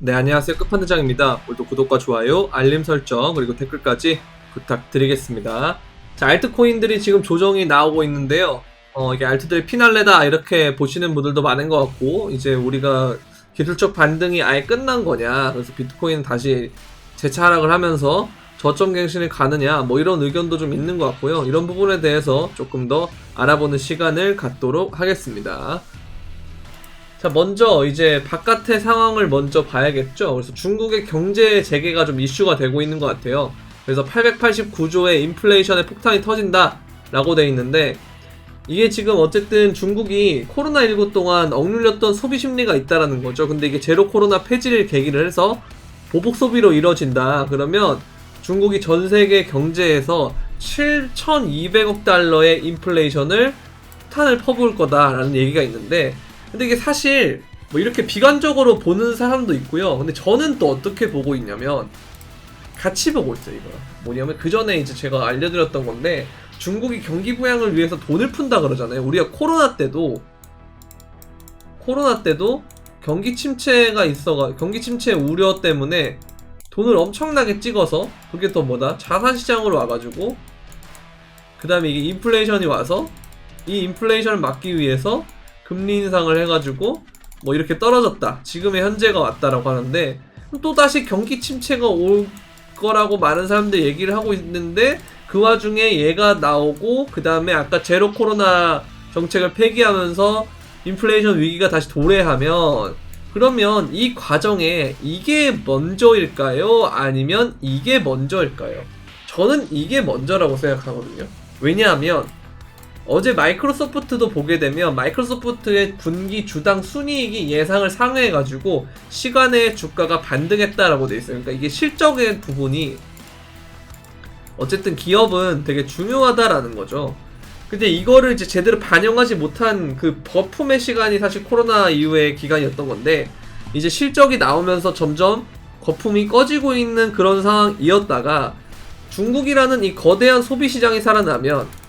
네, 안녕하세요. 끝판대장입니다. 오늘도 구독과 좋아요, 알림 설정, 그리고 댓글까지 부탁드리겠습니다. 자, 알트코인들이 지금 조정이 나오고 있는데요. 이게 알트들의 피날레다 이렇게 보시는 분들도 많은 것 같고, 이제 우리가 기술적 반등이 아예 끝난 거냐, 그래서 비트코인 다시 재차 하락을 하면서 저점 갱신을 가느냐, 뭐 이런 의견도 좀 있는 것 같고요. 이런 부분에 대해서 조금 더 알아보는 시간을 갖도록 하겠습니다. 자, 먼저 이제 바깥의 상황을 먼저 봐야겠죠. 그래서 중국의 경제 재개가 좀 이슈가 되고 있는 것 같아요. 그래서 889조의 인플레이션의 폭탄이 터진다 라고 돼 있는데, 이게 지금 어쨌든 중국이 코로나19 동안 억눌렸던 소비 심리가 있다라는 거죠. 근데 이게 제로 코로나 폐지를 계기를 해서 보복 소비로 이뤄진다 그러면 중국이 전 세계 경제에서 7,200억 달러의 인플레이션을 폭탄을 퍼부을 거다라는 얘기가 있는데, 근데 이게 사실 뭐 이렇게 비관적으로 보는 사람도 있고요. 근데 저는 또 어떻게 보고 있냐면 같이 보고 있어요. 이거 뭐냐면 그 전에 이제 제가 알려드렸던 건데, 중국이 경기 부양을 위해서 돈을 푼다 그러잖아요. 우리가 코로나 때도 경기 침체가 경기 침체 우려 때문에 돈을 엄청나게 찍어서, 그게 또 뭐다, 자산 시장으로 와가지고 그 다음에 이게 인플레이션이 와서 이 인플레이션을 막기 위해서 금리 인상을 해가지고 뭐 이렇게 떨어졌다, 지금의 현재가 왔다라고 하는데, 또 다시 경기 침체가 올 거라고 많은 사람들이 얘기를 하고 있는데, 그 와중에 얘가 나오고 그 다음에 아까 제로 코로나 정책을 폐기하면서 인플레이션 위기가 다시 도래하면, 그러면 이 과정에 이게 먼저일까요? 아니면 이게 먼저일까요? 저는 이게 먼저라고 생각하거든요. 왜냐하면 어제 마이크로소프트도 보게 되면 마이크로소프트의 분기 주당 순이익이 예상을 상회해가지고 시간의 주가가 반등했다라고 돼 있어요. 그러니까 이게 실적의 부분이 어쨌든 기업은 되게 중요하다라는 거죠. 근데 이거를 이제 제대로 반영하지 못한 그 버품의 시간이 사실 코로나 이후의 기간이었던 건데, 이제 실적이 나오면서 점점 거품이 꺼지고 있는 그런 상황이었다가 중국이라는 이 거대한 소비 시장이 살아나면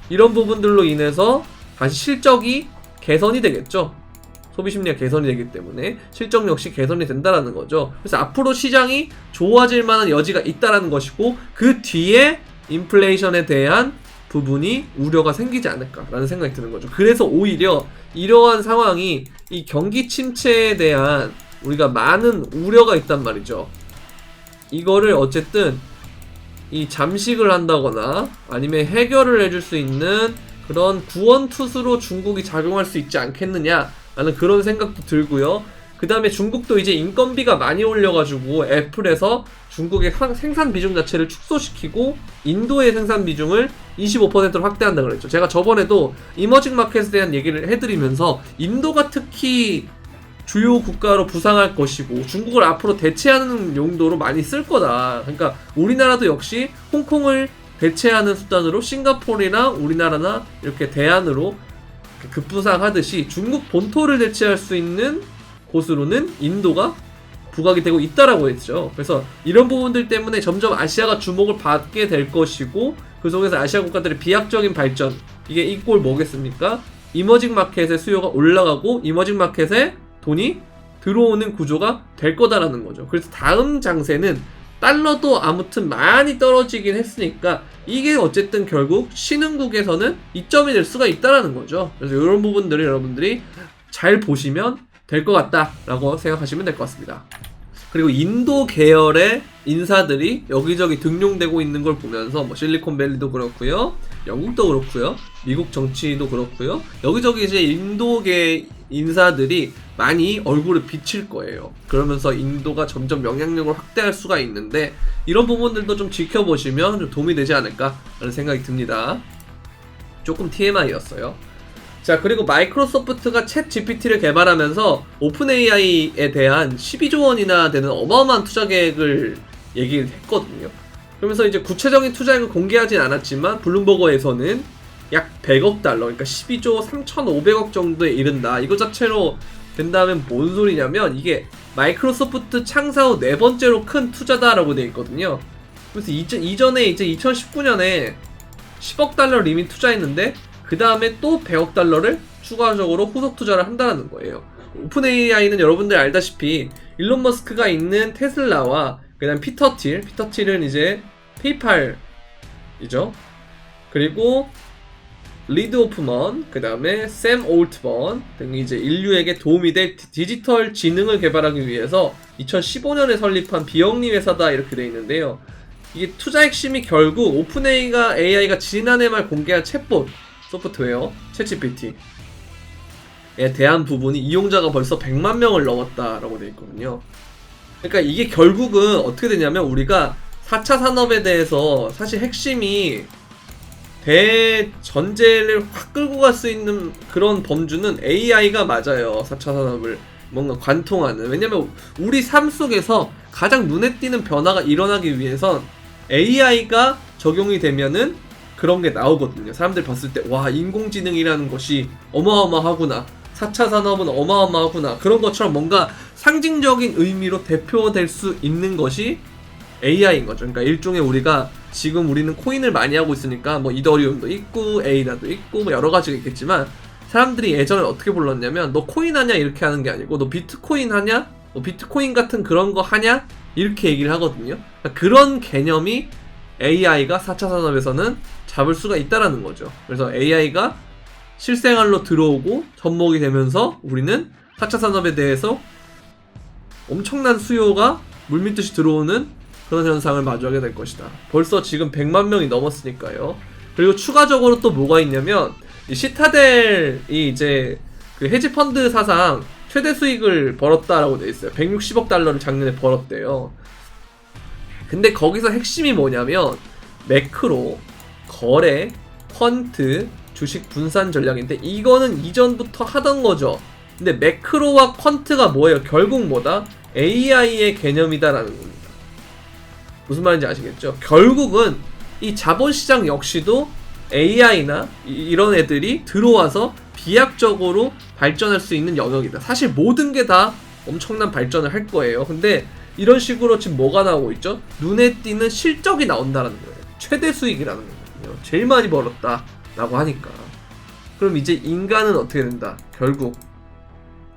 이런 부분들로 인해서 다시 실적이 개선이 되겠죠. 소비 심리가 개선이 되기 때문에 실적 역시 개선이 된다라는 거죠. 그래서 앞으로 시장이 좋아질 만한 여지가 있다라는 것이고, 그 뒤에 인플레이션에 대한 부분이 우려가 생기지 않을까라는 생각이 드는 거죠. 그래서 오히려 이러한 상황이 이 경기 침체에 대한 우리가 많은 우려가 있단 말이죠. 이거를 어쨌든 이 잠식을 한다거나 아니면 해결을 해줄 수 있는 그런 구원투수로 중국이 작용할 수 있지 않겠느냐라는 그런 생각도 들고요. 그 다음에 중국도 이제 인건비가 많이 올려가지고 애플에서 중국의 생산 비중 자체를 축소시키고 인도의 생산 비중을 25%로 확대한다 그랬죠. 제가 저번에도 이머징 마켓에 대한 얘기를 해드리면서 인도가 특히 주요 국가로 부상할 것이고 중국을 앞으로 대체하는 용도로 많이 쓸 거다. 그러니까 우리나라도 역시 홍콩을 대체하는 수단으로 싱가포르나 우리나라나 이렇게 대안으로 급부상하듯이 중국 본토를 대체할 수 있는 곳으로는 인도가 부각이 되고 있다라고 했죠. 그래서 이런 부분들 때문에 점점 아시아가 주목을 받게 될 것이고, 그 속에서 아시아 국가들의 비약적인 발전, 이게 이 꼴 뭐겠습니까? 이머징 마켓의 수요가 올라가고 이머징 마켓에 돈이 들어오는 구조가 될 거다라는 거죠. 그래서 다음 장세는 달러도 아무튼 많이 떨어지긴 했으니까 이게 어쨌든 결국 신흥국에서는 이점이 될 수가 있다라는 거죠. 그래서 이런 부분들을 여러분들이 잘 보시면 될 것 같다라고 생각하시면 될 것 같습니다. 그리고 인도 계열의 인사들이 여기저기 등용되고 있는 걸 보면서 뭐 실리콘밸리도 그렇고요, 영국도 그렇고요, 미국 정치도 그렇고요, 여기저기 이제 인도계 인사들이 많이 얼굴을 비칠 거예요. 그러면서 인도가 점점 영향력을 확대할 수가 있는데, 이런 부분들도 좀 지켜보시면 좀 도움이 되지 않을까라는 생각이 듭니다. 조금 TMI였어요. 자, 그리고 마이크로소프트가 챗 GPT를 개발하면서 오픈 AI에 대한 12조 원이나 되는 어마어마한 투자 계획을 얘기를 했거든요. 그러면서 이제 구체적인 투자액을 공개하진 않았지만 블룸버그에서는 약 100억 달러, 그러니까 12조 3,500억 정도에 이른다. 이거 자체로 된다면 뭔 소리냐면 이게 마이크로소프트 창사 후 네 번째로 큰 투자다라고 되어 있거든요. 그래서 이전에 이제 2019년에 10억 달러 리밋 투자했는데 그 다음에 또 100억 달러를 추가적으로 후속 투자를 한다는 거예요. 오픈 AI는 여러분들 알다시피 일론 머스크가 있는 테슬라와 그 다음 피터 틸은 이제 페이팔이죠. 그리고 리드 오프먼, 그 다음에 샘 올트먼 등이 이제 인류에게 도움이 될 디지털 지능을 개발하기 위해서 2015년에 설립한 비영리 회사다 이렇게 되어 있는데요. 이게 투자 핵심이 결국 오픈 AI가 지난해 말 공개한 챗봇 소프트웨어 챗GPT에 대한 부분이 이용자가 벌써 100만 명을 넘었다라고 되어 있거든요. 그러니까 이게 결국은 어떻게 되냐면 우리가 4차 산업에 대해서 사실 핵심이 대전제를 확 끌고 갈 수 있는 그런 범주는 AI가 맞아요. 4차 산업을 뭔가 관통하는. 왜냐면 우리 삶 속에서 가장 눈에 띄는 변화가 일어나기 위해선 AI가 적용이 되면은 그런 게 나오거든요. 사람들 봤을 때 와, 인공지능이라는 것이 어마어마하구나, 4차 산업은 어마어마하구나, 그런 것처럼 뭔가 상징적인 의미로 대표될 수 있는 것이 AI인 거죠. 그러니까 일종의 우리가 지금 우리는 코인을 많이 하고 있으니까 뭐 이더리움도 있고 에이다도 있고 뭐 여러 가지가 있겠지만, 사람들이 예전에 어떻게 불렀냐면 너 코인 하냐 이렇게 하는 게 아니고 너 비트코인 하냐, 너 비트코인 같은 그런 거 하냐 이렇게 얘기를 하거든요. 그러니까 그런 개념이 AI가 4차 산업에서는 잡을 수가 있다라는 거죠. 그래서 AI가 실생활로 들어오고 접목이 되면서 우리는 4차 산업에 대해서 엄청난 수요가 물밀듯이 들어오는 그런 현상을 마주하게 될 것이다. 벌써 지금 100만 명이 넘었으니까요. 그리고 추가적으로 또 뭐가 있냐면, 이 시타델이 이제 그 헤지펀드 사상 최대 수익을 벌었다라고 돼 있어요. 160억 달러를 작년에 벌었대요. 근데 거기서 핵심이 뭐냐면 매크로, 거래, 퀀트, 주식 분산 전략인데, 이거는 이전부터 하던 거죠. 근데 매크로와 퀀트가 뭐예요? 결국 뭐다? AI의 개념이다라는 겁니다. 무슨 말인지 아시겠죠? 결국은 이 자본시장 역시도 AI나 이런 애들이 들어와서 비약적으로 발전할 수 있는 영역이다. 사실 모든 게 다 엄청난 발전을 할 거예요. 근데 이런 식으로 지금 뭐가 나오고 있죠? 눈에 띄는 실적이 나온다는 거예요. 최대 수익이라는 거거든요. 제일 많이 벌었다 라고 하니까. 그럼 이제 인간은 어떻게 된다? 결국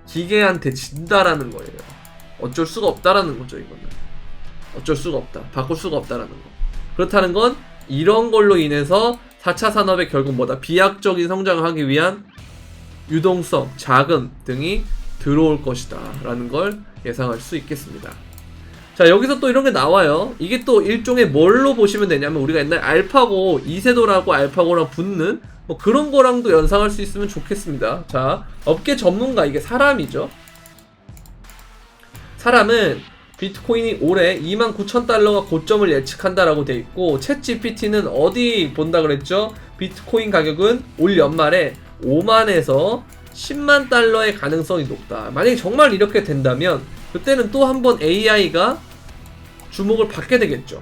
기계한테 진다라는 거예요. 어쩔 수가 없다라는 거죠. 이거는 어쩔 수가 없다, 바꿀 수가 없다라는 거. 그렇다는 건 이런 걸로 인해서 4차 산업에 결국 뭐다? 비약적인 성장을 하기 위한 유동성, 자금 등이 들어올 것이다 라는 걸 예상할 수 있겠습니다. 자, 여기서 또 이런 게 나와요. 이게 또 일종의 뭘로 보시면 되냐면, 우리가 옛날 알파고, 이세돌하고 알파고랑 붙는 뭐 그런 거랑도 연상할 수 있으면 좋겠습니다. 자, 업계 전문가, 이게 사람이죠. 사람은 비트코인이 올해 29,000달러가 고점을 예측한다라고 돼 있고, 챗 GPT는 어디 본다 그랬죠? 비트코인 가격은 올 연말에 5만에서 10만 달러의 가능성이 높다. 만약에 정말 이렇게 된다면 그때는 또 한 번 AI가 주목을 받게 되겠죠.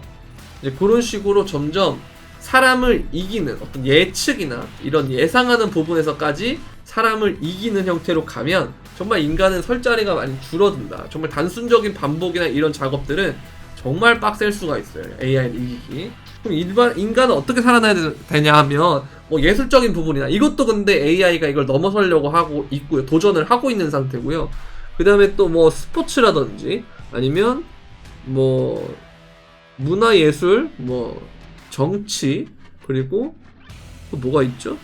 이제 그런 식으로 점점 사람을 이기는 어떤 예측이나 이런 예상하는 부분에서까지 사람을 이기는 형태로 가면 정말 인간은 설 자리가 많이 줄어든다. 정말 단순적인 반복이나 이런 작업들은 정말 빡셀 수가 있어요. AI를 이기기. 그럼 인간은 어떻게 살아나야 되냐 하면, 뭐 예술적인 부분이나 이것도 근데 AI가 이걸 넘어서려고 하고 있고요. 도전을 하고 있는 상태고요. 그 다음에 또 뭐 스포츠라든지 아니면 뭐 문화예술, 뭐 정치, 그리고 또 뭐가 있죠?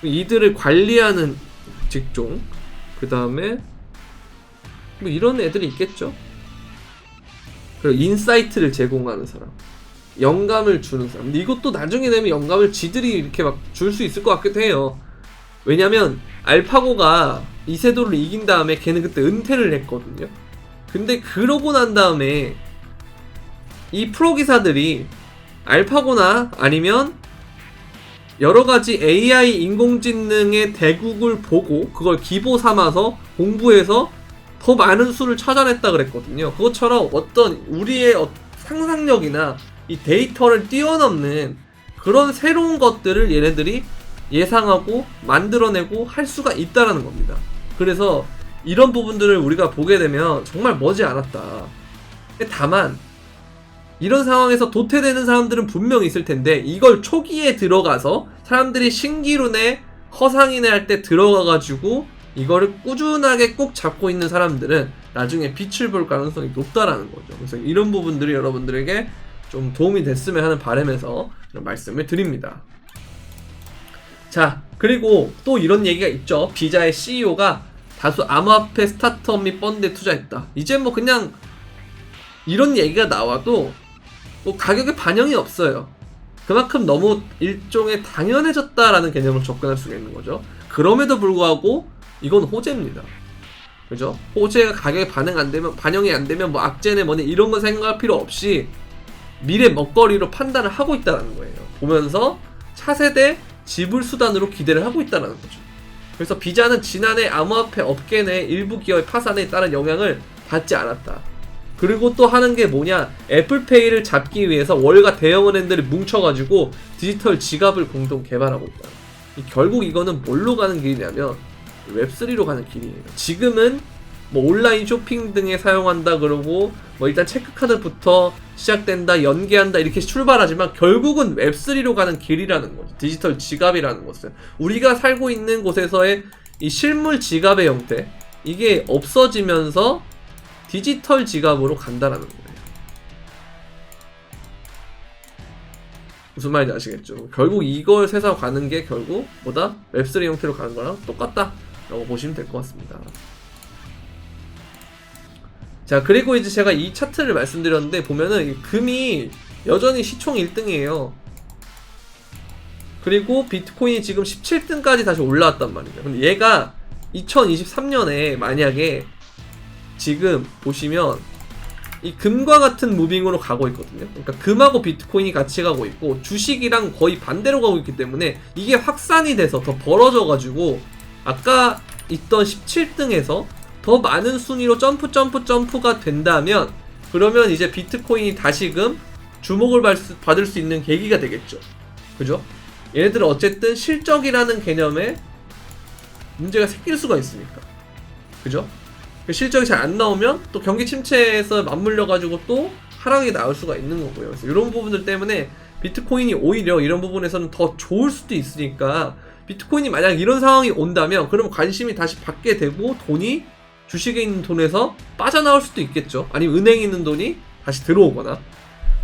이들을 관리하는 직종, 그 다음에 뭐 이런 애들이 있겠죠. 그리고 인사이트를 제공하는 사람, 영감을 주는 사람. 근데 이것도 나중에 되면 영감을 지들이 이렇게 막 줄 수 있을 것 같기도 해요. 왜냐면 알파고가 이세돌을 이긴 다음에 걔는 그때 은퇴를 했거든요. 근데 그러고 난 다음에 이 프로 기사들이 알파고나 아니면 여러가지 AI 인공지능의 대국을 보고 그걸 기보 삼아서 공부해서 더 많은 수를 찾아냈다 그랬거든요. 그것처럼 어떤 우리의 상상력이나 이 데이터를 뛰어넘는 그런 새로운 것들을 얘네들이 예상하고 만들어내고 할 수가 있다라는 겁니다. 그래서 이런 부분들을 우리가 보게 되면 정말 머지않았다. 다만 이런 상황에서 도태되는 사람들은 분명히 있을 텐데, 이걸 초기에 들어가서 사람들이 신기루에 허상인회 할 때 들어가가지고 이거를 꾸준하게 꼭 잡고 있는 사람들은 나중에 빛을 볼 가능성이 높다라는 거죠. 그래서 이런 부분들이 여러분들에게 좀 도움이 됐으면 하는 바람에서 이런 말씀을 드립니다. 자, 그리고 또 이런 얘기가 있죠. 비자의 CEO가 다수 암호화폐 스타트업 및 펀드에 투자했다. 이제 뭐 그냥 이런 얘기가 나와도 뭐 가격에 반영이 없어요. 그만큼 너무 일종의 당연해졌다라는 개념으로 접근할 수가 있는 거죠. 그럼에도 불구하고 이건 호재입니다. 그죠? 호재가 가격에 반영이 안 되면 뭐 악재네 뭐네 이런 거 생각할 필요 없이 미래 먹거리로 판단을 하고 있다는 거예요. 보면서 차세대 지불 수단으로 기대를 하고 있다는 거죠. 그래서 비자는 지난해 암호화폐 업계 내 일부 기업의 파산에 따른 영향을 받지 않았다. 그리고 또 하는 게 뭐냐, 애플페이를 잡기 위해서 월가 대형은행들이 뭉쳐가지고 디지털 지갑을 공동 개발하고 있다. 결국 이거는 뭘로 가는 길이냐면 웹3로 가는 길이에요. 지금은 뭐 온라인 쇼핑 등에 사용한다 그러고 뭐 일단 체크카드부터 시작된다, 연계한다 이렇게 출발하지만 결국은 웹3로 가는 길이라는 거죠. 디지털 지갑이라는 것은 우리가 살고 있는 곳에서의 이 실물 지갑의 형태, 이게 없어지면서 디지털 지갑으로 간다라는 거예요. 무슨 말인지 아시겠죠? 결국 이걸 세서 가는 게 결국 뭐다? 웹3 형태로 가는 거랑 똑같다 라고 보시면 될 것 같습니다. 자, 그리고 이제 제가 이 차트를 말씀드렸는데 보면은 금이 여전히 시총 1등이에요. 그리고 비트코인이 지금 17등까지 다시 올라왔단 말이에요. 근데 얘가 2023년에 만약에 지금 보시면 이 금과 같은 무빙으로 가고 있거든요. 그러니까 금하고 비트코인이 같이 가고 있고 주식이랑 거의 반대로 가고 있기 때문에 이게 확산이 돼서 더 벌어져 가지고 아까 있던 17등에서 더 많은 순위로 점프가 된다면 그러면 이제 비트코인이 다시금 주목을 받을 수 있는 계기가 되겠죠. 그죠? 얘네들은 어쨌든 실적이라는 개념에 문제가 생길 수가 있으니까. 그죠? 실적이 잘 안 나오면 또 경기 침체에서 맞물려가지고 또 하락이 나올 수가 있는 거고요. 그래서 이런 부분들 때문에 비트코인이 오히려 이런 부분에서는 더 좋을 수도 있으니까 비트코인이 만약 이런 상황이 온다면 그럼 관심이 다시 받게 되고 돈이 주식에 있는 돈에서 빠져나올 수도 있겠죠. 아니면 은행에 있는 돈이 다시 들어오거나.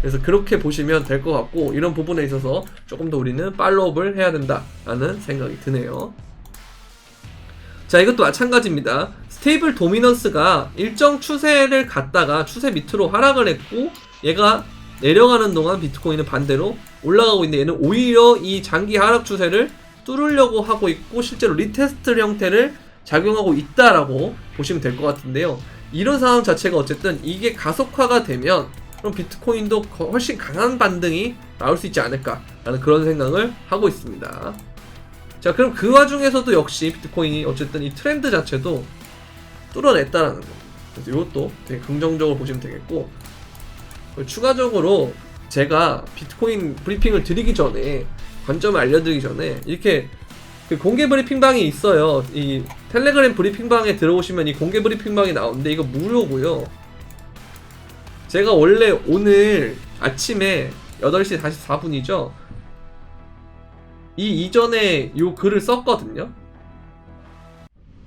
그래서 그렇게 보시면 될 것 같고 이런 부분에 있어서 조금 더 우리는 팔로우업을 해야 된다라는 생각이 드네요. 자, 이것도 마찬가지입니다. 스테이블 도미넌스가 일정 추세를 갔다가 추세 밑으로 하락을 했고 얘가 내려가는 동안 비트코인은 반대로 올라가고 있는데 얘는 오히려 이 장기 하락 추세를 뚫으려고 하고 있고 실제로 리테스트 형태를 작용하고 있다라고 보시면 될 것 같은데요. 이런 상황 자체가 어쨌든 이게 가속화가 되면 그럼 비트코인도 훨씬 강한 반등이 나올 수 있지 않을까라는 그런 생각을 하고 있습니다. 자, 그럼 그 와중에서도 역시 비트코인이 어쨌든 이 트렌드 자체도 뚫어냈다라는 겁니다. 그래서 이것도 되게 긍정적으로 보시면 되겠고, 추가적으로 제가 비트코인 브리핑을 드리기 전에 관점을 알려드리기 전에 이렇게 그 공개 브리핑방이 있어요. 이 텔레그램 브리핑방에 들어오시면 이 공개 브리핑방이 나오는데 이거 무료고요. 제가 원래 오늘 아침에 8시 44분이죠. 이 이전에 요 글을 썼거든요.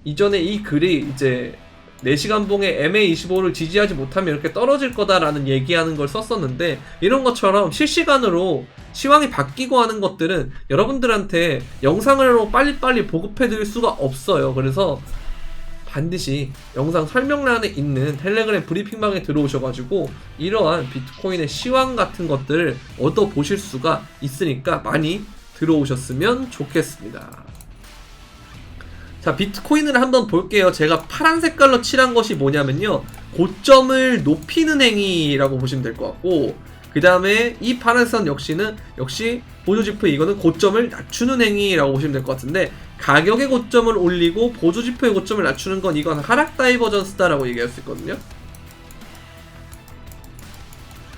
이전에 이 글이 이제 4시간 봉에 MA25를 지지하지 못하면 이렇게 떨어질 거다라는 얘기하는 걸 썼었는데 이런 것처럼 실시간으로 시황이 바뀌고 하는 것들은 여러분들한테 영상으로 빨리빨리 보급해 드릴 수가 없어요. 그래서 반드시 영상 설명란에 있는 텔레그램 브리핑방에 들어오셔가지고 이러한 비트코인의 시황 같은 것들을 얻어보실 수가 있으니까 많이 들어오셨으면 좋겠습니다. 자, 비트코인을 한번 볼게요. 제가 파란 색깔로 칠한 것이 뭐냐면요, 고점을 높이는 행위라고 보시면 될 것 같고, 그 다음에 이 파란 선 역시 보조지표, 이거는 고점을 낮추는 행위라고 보시면 될 것 같은데, 가격의 고점을 올리고 보조지표의 고점을 낮추는 건 이건 하락 다이버전스다라고 얘기할 수 있거든요.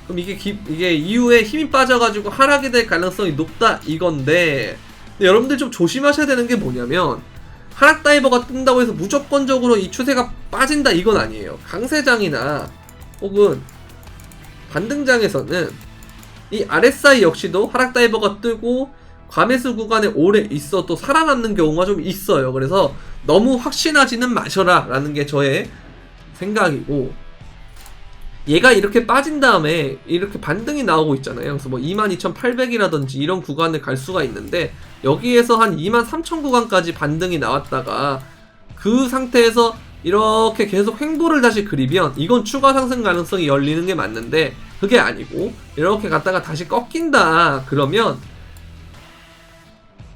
그럼 이게 이후에 힘이 빠져가지고 하락이 될 가능성이 높다 이건데, 근데 여러분들 좀 조심하셔야 되는 게 뭐냐면, 하락 다이버가 뜬다고 해서 무조건적으로 이 추세가 빠진다 이건 아니에요. 강세장이나 혹은 반등장에서는 이 RSI 역시도 하락 다이버가 뜨고 과매수 구간에 오래 있어도 살아남는 경우가 좀 있어요. 그래서 너무 확신하지는 마셔라 라는 게 저의 생각이고, 얘가 이렇게 빠진 다음에 이렇게 반등이 나오고 있잖아요. 그래서 뭐 22,800이라든지 이런 구간을 갈 수가 있는데, 여기에서 한 23,000 구간까지 반등이 나왔다가 그 상태에서 이렇게 계속 횡보를 다시 그리면 이건 추가 상승 가능성이 열리는 게 맞는데, 그게 아니고 이렇게 갔다가 다시 꺾인다 그러면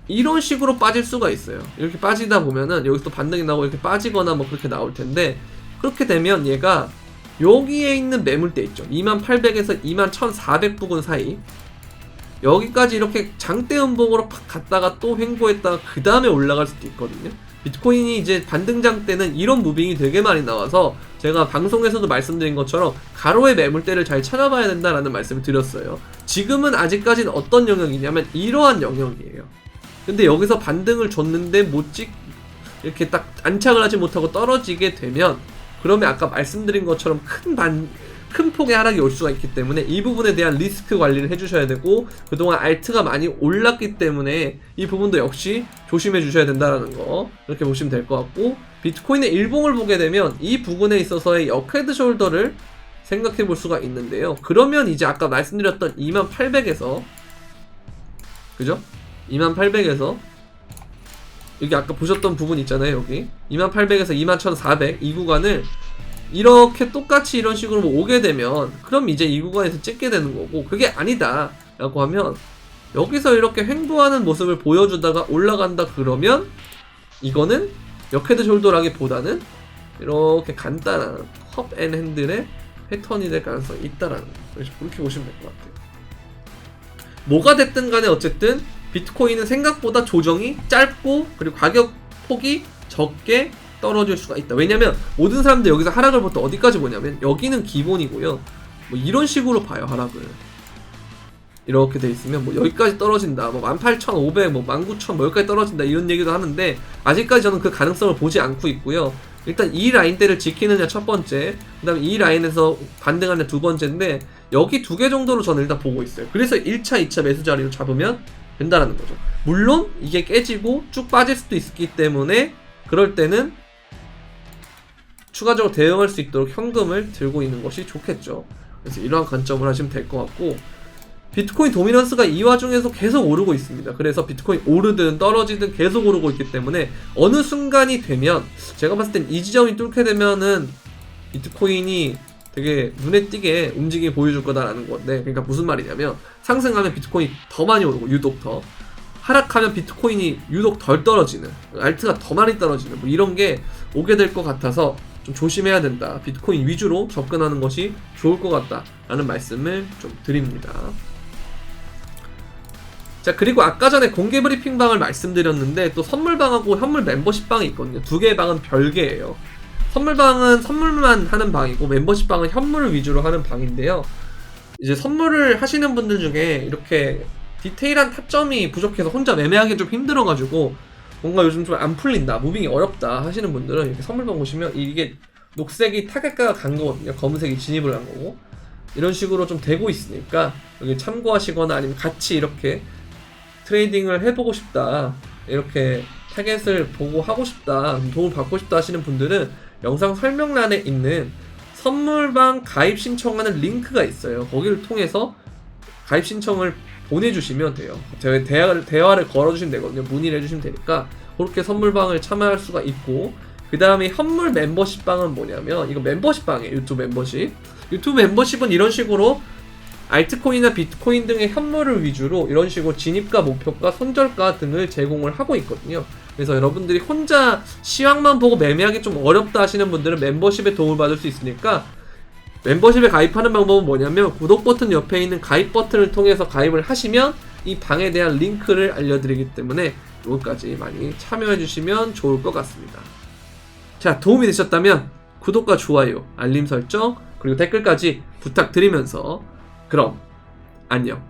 이런 식으로 빠질 수가 있어요. 이렇게 빠지다 보면은 여기서 또 반등이 나오고 이렇게 빠지거나 뭐 그렇게 나올 텐데, 그렇게 되면 얘가 여기에 있는 매물대 있죠. 2800에서 21,400 부근 사이, 여기까지 이렇게 장대 음봉으로 팍 갔다가 또 횡보했다가 그 다음에 올라갈 수도 있거든요. 비트코인이 이제 반등장 때는 이런 무빙이 되게 많이 나와서 제가 방송에서도 말씀드린 것처럼 가로의 매물대를 잘 찾아봐야 된다라는 말씀을 드렸어요. 지금은 아직까지는 어떤 영역이냐면 이러한 영역이에요. 근데 여기서 반등을 줬는데 이렇게 딱 안착을 하지 못하고 떨어지게 되면, 그러면 아까 말씀드린 것처럼 큰 폭의 하락이 올 수가 있기 때문에 이 부분에 대한 리스크 관리를 해주셔야 되고, 그동안 알트가 많이 올랐기 때문에 이 부분도 역시 조심해 주셔야 된다는 거, 이렇게 보시면 될 것 같고, 비트코인의 일봉을 보게 되면 이 부분에 있어서의 역헤드 숄더를 생각해 볼 수가 있는데요. 그러면 이제 아까 말씀드렸던 2800에서, 그죠? 2800에서 여기 아까 보셨던 부분 있잖아요. 여기 2800에서 21,400 이 구간을 이렇게 똑같이 이런 식으로 오게 되면, 그럼 이제 이 구간에서 찍게 되는 거고, 그게 아니다 라고 하면 여기서 이렇게 횡보하는 모습을 보여주다가 올라간다 그러면 이거는 역헤드 숄더라기보다는 이렇게 간단한 헙 앤 핸들의 패턴이 될 가능성이 있다라는 거, 그렇게 보시면 될 것 같아요. 뭐가 됐든 간에 어쨌든 비트코인은 생각보다 조정이 짧고 그리고 가격 폭이 적게 떨어질 수가 있다. 왜냐면 모든 사람들 여기서 하락을 보통 어디까지 보냐면 여기는 기본이고요, 뭐 이런 식으로 봐요. 하락을 이렇게 돼 있으면 뭐 여기까지 떨어진다, 뭐 18,500, 뭐 19,000 뭐 여기까지 떨어진다 이런 얘기도 하는데, 아직까지 저는 그 가능성을 보지 않고 있고요. 일단 이 라인대를 지키느냐 첫 번째, 그 다음에 이 라인에서 반등하느냐 두 번째인데, 여기 두 개 정도로 저는 일단 보고 있어요. 그래서 1차, 2차 매수 자리를 잡으면 된다라는 거죠. 물론 이게 깨지고 쭉 빠질 수도 있기 때문에 그럴 때는 추가적으로 대응할 수 있도록 현금을 들고 있는 것이 좋겠죠. 그래서 이러한 관점을 하시면 될 것 같고, 비트코인 도미넌스가 이 와중에서 계속 오르고 있습니다. 그래서 비트코인 오르든 떨어지든 계속 오르고 있기 때문에 어느 순간이 되면, 제가 봤을 땐 이 지점이 뚫게 되면은 비트코인이 되게 눈에 띄게 움직임이 보여줄 거다라는 건데, 그러니까 무슨 말이냐면 상승하면 비트코인이 더 많이 오르고 유독 더, 하락하면 비트코인이 유독 덜 떨어지는, 알트가 더 많이 떨어지는 뭐 이런 게 오게 될 것 같아서 좀 조심해야 된다, 비트코인 위주로 접근하는 것이 좋을 것 같다 라는 말씀을 좀 드립니다. 자, 그리고 아까 전에 공개 브리핑방을 말씀드렸는데 또 선물방하고 현물 멤버십방이 있거든요. 두 개의 방은 별개예요. 선물방은 선물만 하는 방이고, 멤버십방은 현물을 위주로 하는 방인데요. 이제 선물을 하시는 분들 중에 이렇게 디테일한 타점이 부족해서 혼자 매매하기 좀 힘들어가지고 뭔가 요즘 좀 안 풀린다, 무빙이 어렵다 하시는 분들은 이렇게 선물방 보시면 이게 녹색이 타겟가가 간 거거든요. 검은색이 진입을 한 거고, 이런 식으로 좀 되고 있으니까 여기 참고하시거나 아니면 같이 이렇게 트레이딩을 해보고 싶다, 이렇게 타겟을 보고 하고 싶다, 도움을 받고 싶다 하시는 분들은 영상 설명란에 있는 선물방 가입 신청하는 링크가 있어요. 거기를 통해서 가입 신청을 보내주시면 돼요. 대화를 걸어주시면 되거든요. 문의를 해주시면 되니까 그렇게 선물방을 참여할 수가 있고, 그 다음에 현물 멤버십방은 뭐냐면, 이거 멤버십방이에요. 유튜브 멤버십. 유튜브 멤버십은 이런 식으로 알트코인이나 비트코인 등의 현물을 위주로 이런 식으로 진입가, 목표가, 손절가 등을 제공을 하고 있거든요. 그래서 여러분들이 혼자 시황만 보고 매매하기 좀 어렵다 하시는 분들은 멤버십에 도움을 받을 수 있으니까, 멤버십에 가입하는 방법은 뭐냐면 구독 버튼 옆에 있는 가입 버튼을 통해서 가입을 하시면 이 방에 대한 링크를 알려드리기 때문에 여기까지 많이 참여해 주시면 좋을 것 같습니다. 자, 도움이 되셨다면 구독과 좋아요, 알림 설정, 그리고 댓글까지 부탁드리면서 그럼 안녕.